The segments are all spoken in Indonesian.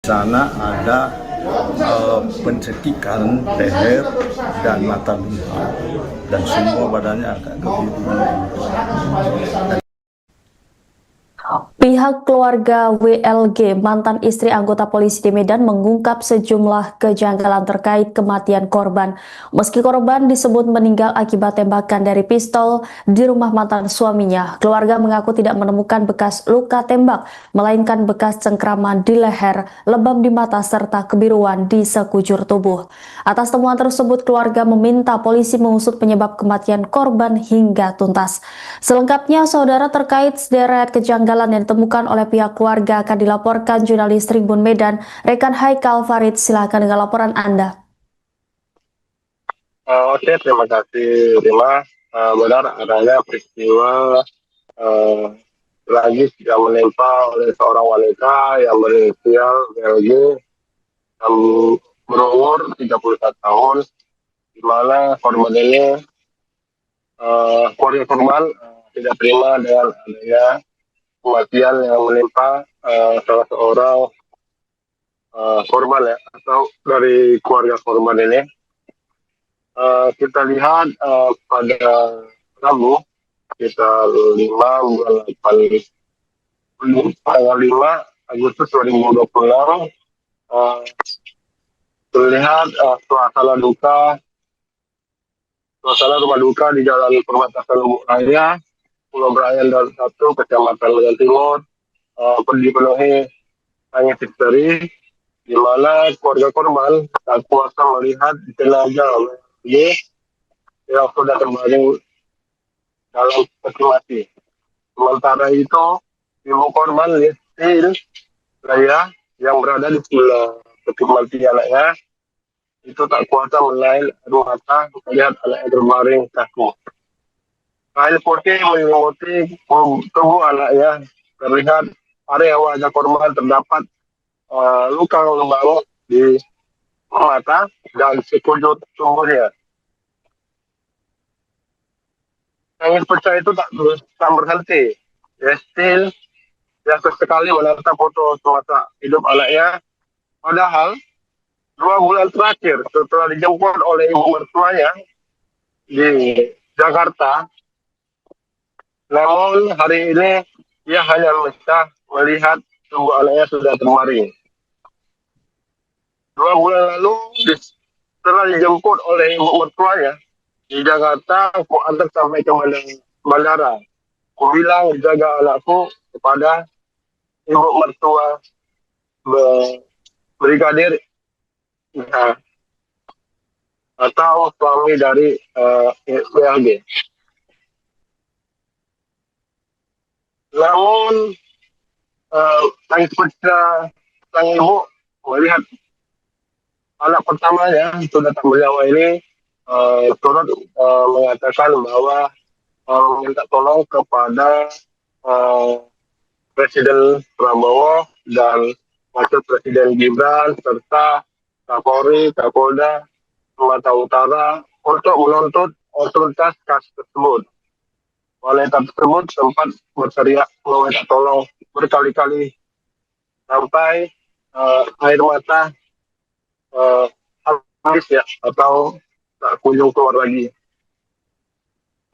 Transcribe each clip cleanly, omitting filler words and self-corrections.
sana ada pencekikan leher dan mata luka dan semua badannya agak kebiruan. Pihak keluarga WLG, mantan istri anggota polisi di Medan, mengungkap sejumlah kejanggalan terkait kematian korban. Meski korban disebut meninggal akibat tembakan dari pistol di rumah mantan suaminya, keluarga mengaku tidak menemukan bekas luka tembak, melainkan bekas cengkraman di leher, lebam di mata, serta kebiruan di sekujur tubuh. Atas temuan tersebut, keluarga meminta polisi mengusut penyebab kematian korban hingga tuntas. Selengkapnya, saudara, terkait sederet kejanggalan yang ditemukan oleh pihak keluarga akan dilaporkan jurnalis Tribun Medan, rekan Haikal Farid. Silakan dengan laporan Anda. Oke, terima kasih Rima. Benar adanya peristiwa tragis yang menimpa oleh seorang wanita yang berinisial WLG yang berumur 31 tahun, di mana korban ini keluarga korban tidak terima dengan adanya kematian yang menimpa salah seorang korban ya, atau dari keluarga korban ini. Kita lihat pada Rabu sekitar 5 tanggal 5 Agustus 2026 terlihat suasana rumah duka di Jalan Perbatasan Lubuk Raya, Pulau Brayan dan 1, Kecamatan Medan Timur, dipenuhi tangis histeri, di mana keluarga korban tak kuasa melihat jenazah yang sudah terbaring dalam peti mati. Sementara itu, ibu korban Listil Raya yang berada di sebelah peti mati anaknya itu tak kuasa menahan air mata melihat anaknya terbaring kaku. Air putih menyelimuti tubuh anaknya. Terlihat area wajah korban terdapat luka lebam di mata dan sekujur tubuhnya. Tangis pecah itu tak berhenti. Listil yang sesekali menatap foto semasa hidup anaknya. Padahal 2 bulan terakhir setelah dijemput oleh ibu mertuanya di Jakarta, namun hari ini ia hanya bisa melihat tubuh anaknya sudah terbaring. 2 bulan lalu setelah dijemput oleh ibu mertuanya di Jakarta, aku antar sampai ke bandara. Aku bilang jaga anakku kepada ibu mertua Brigadir atau suami dari WLG. Namun tangis pecah sang ibu melihat anak pertamanya sudah tak bernyawa ini turut mengatakan bahwa meminta tolong kepada Presiden Prabowo dan Wakil Presiden Gibran serta Kapolri, Kapolda Sumatera Utara untuk menuntut otoritas kasus tersebut. Wanita tersebut sempat berteriak meminta tolong berkali-kali sampai air mata habis ya, atau tak kunjung keluar lagi.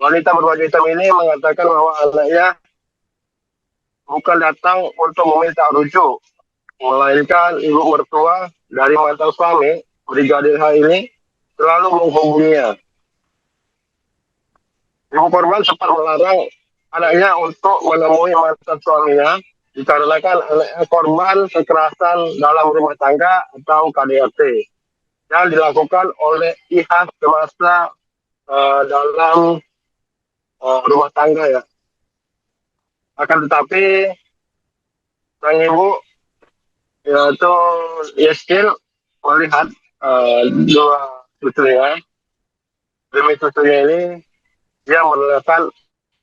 Wanita berwajah hitam ini mengatakan bahwa anaknya bukan datang untuk meminta rujuk, melainkan ibu mertua dari mantan suami Brigadir H ini selalu menghubunginya. Ibu korban sempat melarang anaknya untuk menemui mantan suaminya dikarenakan anaknya korban kekerasan dalam rumah tangga atau KDRT yang dilakukan oleh IHAS semasa dalam rumah tangga ya. Akan tetapi sang ibu yaitu Yeskin melihat dua cucunya, demi cucunya ini dia merelakan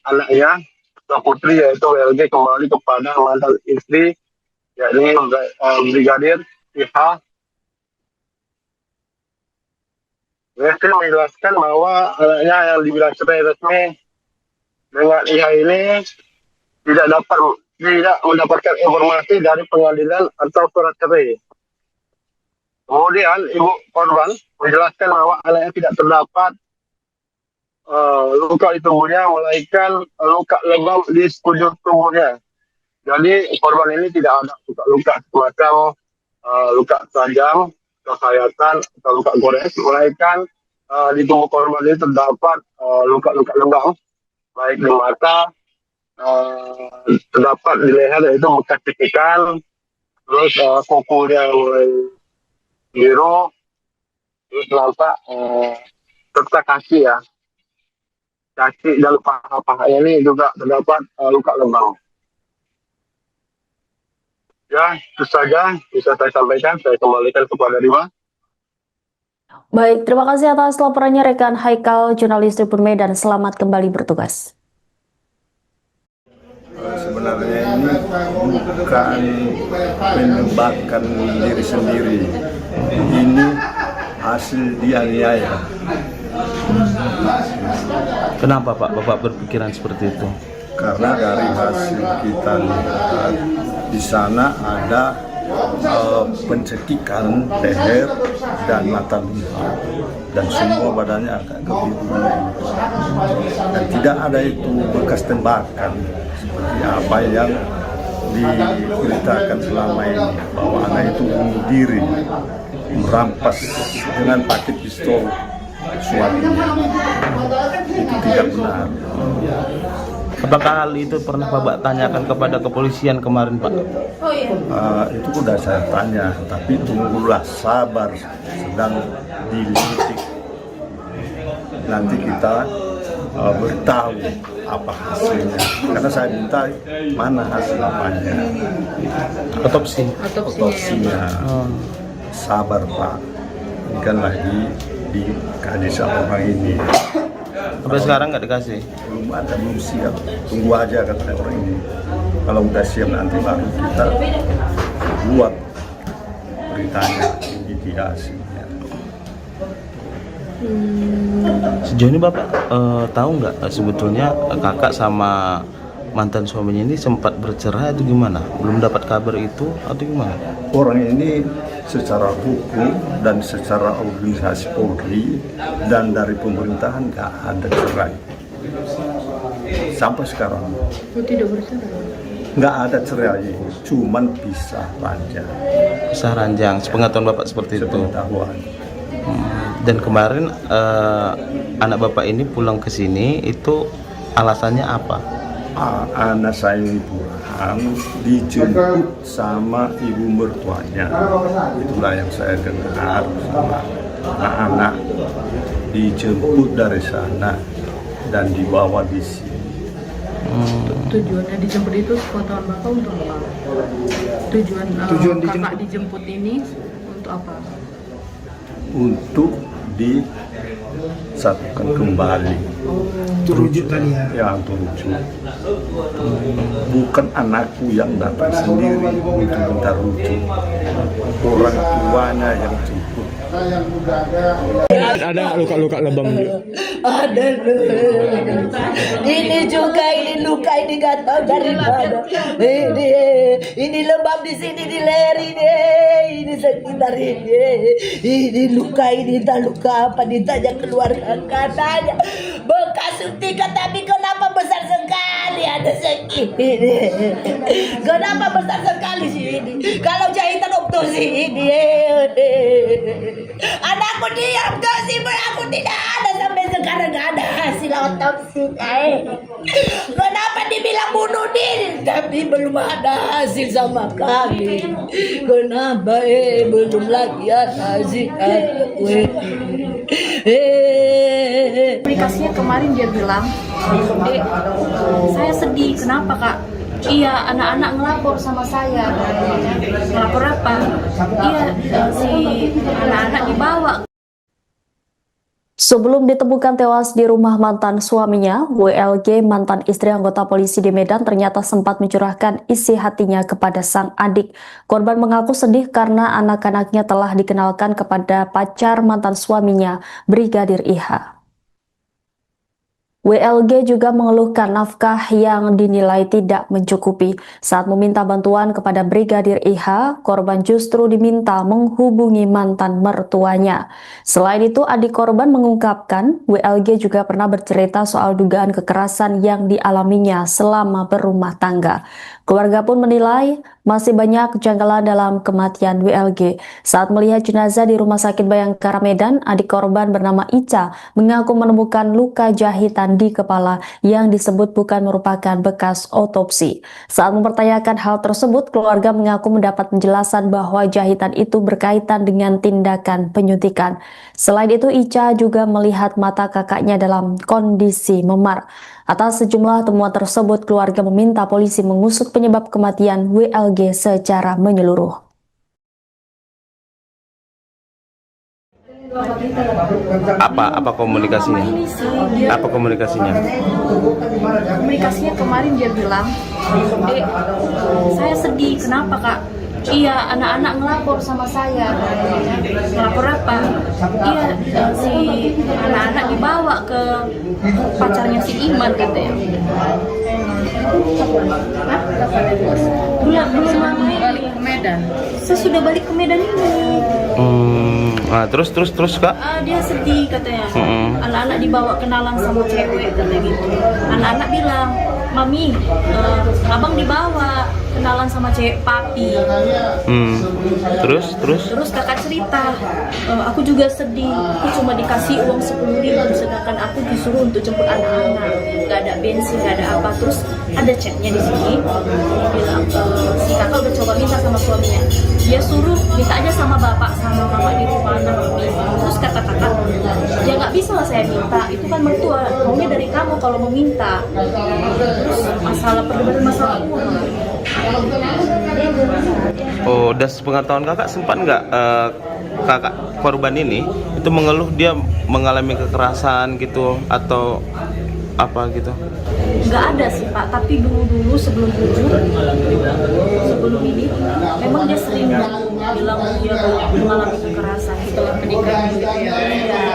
anaknya sang putri yaitu WLG kembali kepada mantan istri yakni Brigadir IH. Yeskin menjelaskan bahwa anaknya yang dibilang cerai resmi dengan IH ini tidak mendapatkan informasi dari pengadilan atau surat cerai. Kemudian ibu korban menjelaskan bahwa anaknya tidak terdapat luka di tubuhnya, melainkan luka lebam di sekujur tubuhnya. Jadi korban ini tidak ada luka-luka semacam luka tajam, kesayatan, atau luka gores, melainkan di tubuh korban ini terdapat luka-luka lebam, baik di mata, terdapat di leher, yaitu bekas cekikan, terus kukunya mulai biru, terus nampak serta kaki ya, kaki dan paha-pahanya ini juga terdapat luka lebam. Ya, itu saja bisa saya sampaikan. Saya kembalikan kepada Rima. Baik, terima kasih atas laporannya rekan Haikal, jurnalis Tribun Medan. Selamat kembali bertugas. Sebenarnya ini bukan menebakan diri sendiri. Ini hasil dianiaya. Kenapa Pak Bapak berpikiran seperti itu? Karena dari hasil kita lihat di sana ada pencekikan leher dan mata lihat, dan semua badannya agak kebiruan, dan tidak ada itu bekas tembakan seperti apa yang diceritakan selama ini, bahwa anak itu bunuh diri, merampas dengan pakai pistol suaminya. Itu tidak benar. Apakah hal itu pernah Bapak tanyakan kepada kepolisian kemarin Pak? Itu sudah saya tanya, tapi tunggulah, sabar, sedang dilidik. Nanti kita beritahu apa hasilnya. Karena saya minta mana hasil apanya. Otopsinya. Sabar Pak, ini kan lagi dikaji sama orang ini. Sampai sekarang nggak dikasih? Belum ada, belum siap. Tunggu aja kata orang ini. Kalau udah siap nanti baru kita buat beritanya, investigasinya. Sejauh ini Bapak tahu nggak sebetulnya kakak sama mantan suaminya ini sempat bercerai atau gimana? Belum dapat kabar itu atau gimana? Orang ini secara hukum dan secara organisasi Polri dan dari pemerintahan nggak ada cerai sampai sekarang. Tidak bercerai. Nggak ada cerai, cuman pisah ranjang. Pisah ranjang, sepengetahuan Bapak seperti itu. Sepengetahuan. Dan kemarin anak Bapak ini pulang ke sini itu alasannya apa? Anak saya ini pulang dijemput sama ibu mertuanya. Itulah yang saya dengar, sama anak-anak dijemput dari sana dan dibawa di sini. Tujuannya dijemput itu sepengetahuan Bapak untuk apa? Tujuan kakak dijemput ini untuk apa? Untuk disatukan kembali. Terujuk tadi ya? Ya, terujuk. Bukan anakku yang datang sendiri untuk minta rujuk. Orang tuanya yang jemput. Ada luka-luka lebam juga. Ada ini juga, ini luka, ini gak tahu dari mana. Ini lebam di sini, di leher ini sekitar ini luka, ini tak luka apa, ditanya keluarga katanya bekas suntikan, tapi kenapa besar sekali, ada segini. Kenapa besar sekali sih ini? Kalau jahitan optosi ini, anakku diam sih, aku tidak ada sampai sekarang, nggak ada hasil otopsi. Kenapa dibilang bunuh diri tapi belum ada hasil sama kami? Kenapa belum lagi ada hasil? Komunikasinya kemarin dia bilang, Dek, saya sedih. Kenapa Kak? Iya, anak-anak ngelapor sama saya. Ngelapor apa? Iya, si anak-anak dibawa. Sebelum ditemukan tewas di rumah mantan suaminya, WLG, mantan istri anggota polisi di Medan, ternyata sempat mencurahkan isi hatinya kepada sang adik. Korban mengaku sedih karena anak-anaknya telah dikenalkan kepada pacar mantan suaminya, Brigadir IH. WLG juga mengeluhkan nafkah yang dinilai tidak mencukupi. Saat meminta bantuan kepada Brigadir IH, korban justru diminta menghubungi mantan mertuanya. Selain itu, adik korban mengungkapkan WLG juga pernah bercerita soal dugaan kekerasan yang dialaminya selama berumah tangga. Keluarga pun menilai masih banyak kejanggalan dalam kematian WLG. Saat melihat jenazah di Rumah Sakit Bayangkara Medan, adik korban bernama Ica mengaku menemukan luka jahitan di kepala yang disebut bukan merupakan bekas otopsi. Saat mempertanyakan hal tersebut, keluarga mengaku mendapat penjelasan bahwa jahitan itu berkaitan dengan tindakan penyuntikan. Selain itu, Ica juga melihat mata kakaknya dalam kondisi memar. Atas sejumlah temuan tersebut, keluarga meminta polisi mengusut penyebab kematian WLG secara menyeluruh. Apa komunikasinya? Ini sih dia Apa komunikasinya? komunikasinya kemarin dia bilang, "Dek, saya sedih. Kenapa kak? Iya, anak-anak ngelapor sama saya. Ngelapor apa? Iya, si anak-anak dibawa ke pacarnya si Iman katanya. Hah? Belum lama ini. Medan. Saya sudah balik ke Medan ini. Nah, terus kak? Dia sedih katanya. Anak-anak dibawa kenalan sama cewek katanya gitu. Anak-anak bilang, "Mami, abang dibawa kenalan sama cewek papi." Terus Kakak cerita, aku juga sedih. Aku cuma dikasih uang 10.000, sedangkan aku disuruh untuk jemput anak-anak. Gak ada bensin, gak ada apa. Terus ada chatnya di sini. Bilang si kakak udah coba minta sama suaminya. Dia suruh minta aja sama bapak sama mama di rumah Mami. Terus kata kakak, ya nggak bisa lah saya minta. Itu kan mertua. Maunya dari kamu kalau mau minta. Terus masalah perdebatan masalah uang. Oh, das pengetahuan kakak sempat nggak kakak korban ini itu mengeluh dia mengalami kekerasan gitu atau apa gitu? Nggak ada sih Pak, tapi dulu sebelum ini memang dia sering bilang dia mengalami kekerasan setelah menikah gitu ya. Iya.